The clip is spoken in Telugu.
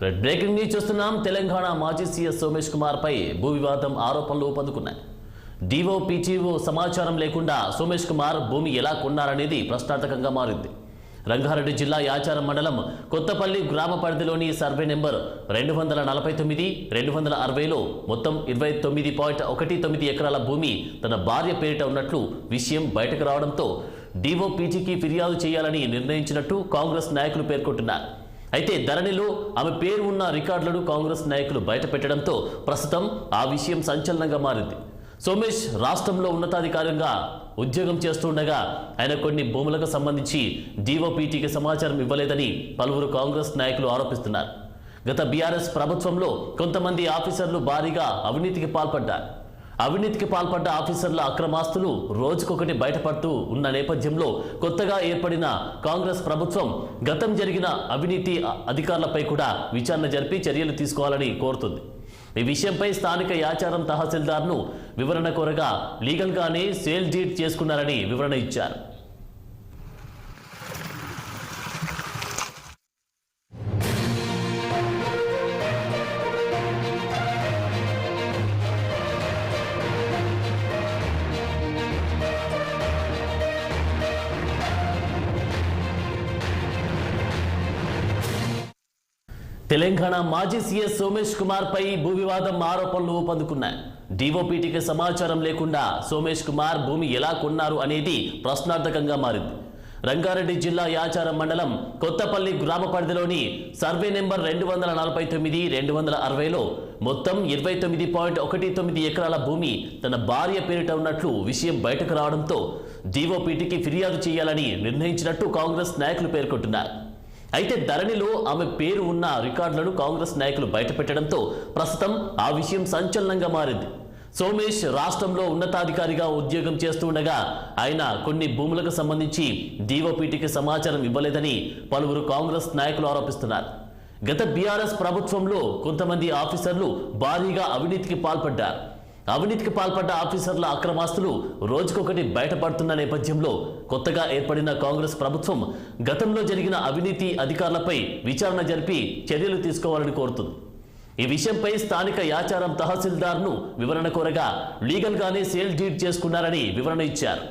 బ్రేకింగ్ న్యూస్ చూస్తున్నాం. తెలంగాణ మాజీ సీఎస్ సోమేష్ కుమార్ పై భూ వివాదం ఆరోపణలు ఊపందుకున్నాయి. డివో పీటీఓ సమాచారం లేకుండా సోమేష్ కుమార్ భూమి ఎలా కొన్నారనేది ప్రశ్నార్థకంగా మారింది. రంగారెడ్డి జిల్లా యాచారం మండలం కొత్తపల్లి గ్రామ పరిధిలోని సర్వే నెంబర్ 249, 260లో మొత్తం 29.19 ఎకరాల భూమి తన భార్య పేరిట ఉన్నట్లు విషయం బయటకు రావడంతో డివో పీటీకి ఫిర్యాదు చేయాలని నిర్ణయించినట్టు కాంగ్రెస్ నాయకులు పేర్కొంటున్నారు. అయితే ధరణిలో ఆమె పేరు ఉన్న రికార్డులను కాంగ్రెస్ నాయకులు బయటపెట్టడంతో ప్రస్తుతం ఆ విషయం సంచలనంగా మారింది. సోమేష్ రాష్ట్రంలో ఉన్నతాధికారంగా ఉద్యోగం చేస్తుండగా ఆయన కొన్ని భూములకు సంబంధించి డిఓపీటీకి సమాచారం ఇవ్వలేదని పలువురు కాంగ్రెస్ నాయకులు ఆరోపిస్తున్నారు. గత బీఆర్ఎస్ ప్రభుత్వంలో కొంతమంది ఆఫీసర్లు భారీగా అవినీతికి పాల్పడ్డ ఆఫీసర్ల అక్రమాస్తులు రోజుకొకటి బయటపడుతూ ఉన్న నేపథ్యంలో కొత్తగా ఏర్పడిన కాంగ్రెస్ ప్రభుత్వం గతం జరిగిన అవినీతి అధికారులపై కూడా విచారణ జరిపి చర్యలు తీసుకోవాలని కోరుతుంది. ఈ విషయంపై స్థానిక యాచారం తహసీల్దార్ను వివరణ కోరగా లీగల్గానే సేల్ డీడ్ చేసుకున్నారని వివరణ ఇచ్చారు. తెలంగాణ మాజీ సీఎస్ సోమేష్ కుమార్ పై భూ వివాదం ఆరోపణలు ఊపందుకున్నాయి. డిఓపీటీకి సమాచారం లేకుండా సోమేష్ కుమార్ భూమి ఎలా కొన్నారు అనేది ప్రశ్నార్థకంగా మారింది. రంగారెడ్డి జిల్లా యాచారం మండలం కొత్తపల్లి గ్రామ పరిధిలోని సర్వే నెంబర్ 249, 260లో మొత్తం 29.19 ఎకరాల భూమి తన భార్య పేరిట ఉన్నట్లు విషయం బయటకు రావడంతో డిఓపీటీకి ఫిర్యాదు చేయాలని నిర్ణయించినట్టు కాంగ్రెస్ నాయకులు పేర్కొంటున్నారు. అయితే ధరణిలో ఆమె పేరు ఉన్న రికార్డులను కాంగ్రెస్ నాయకులు బయటపెట్టడంతో ప్రస్తుతం ఆ విషయం సంచలనంగా మారింది. సోమేష్ రాష్ట్రంలో ఉన్నతాధికారిగా ఉద్యోగం చేస్తుండగా ఆయన కొన్ని భూములకు సంబంధించి డిఓపీటీకి సమాచారం ఇవ్వలేదని పలువురు కాంగ్రెస్ నాయకులు ఆరోపిస్తున్నారు. గత బీఆర్ఎస్ ప్రభుత్వంలో కొంతమంది ఆఫీసర్లు భారీగా అవినీతికి పాల్పడ్డ ఆఫీసర్ల అక్రమాస్తులు రోజుకొకటి బయటపడుతున్న నేపథ్యంలో కొత్తగా ఏర్పడిన కాంగ్రెస్ ప్రభుత్వం గతంలో జరిగిన అవినీతి అధికారులపై విచారణ జరిపి చర్యలు తీసుకోవాలని కోరుతుంది. ఈ విషయంపై స్థానిక యాచారం తహసీల్దార్ను వివరణ కోరగా లీగల్గానే సేల్ డీడ్ చేసుకున్నారని వివరణ ఇచ్చారు.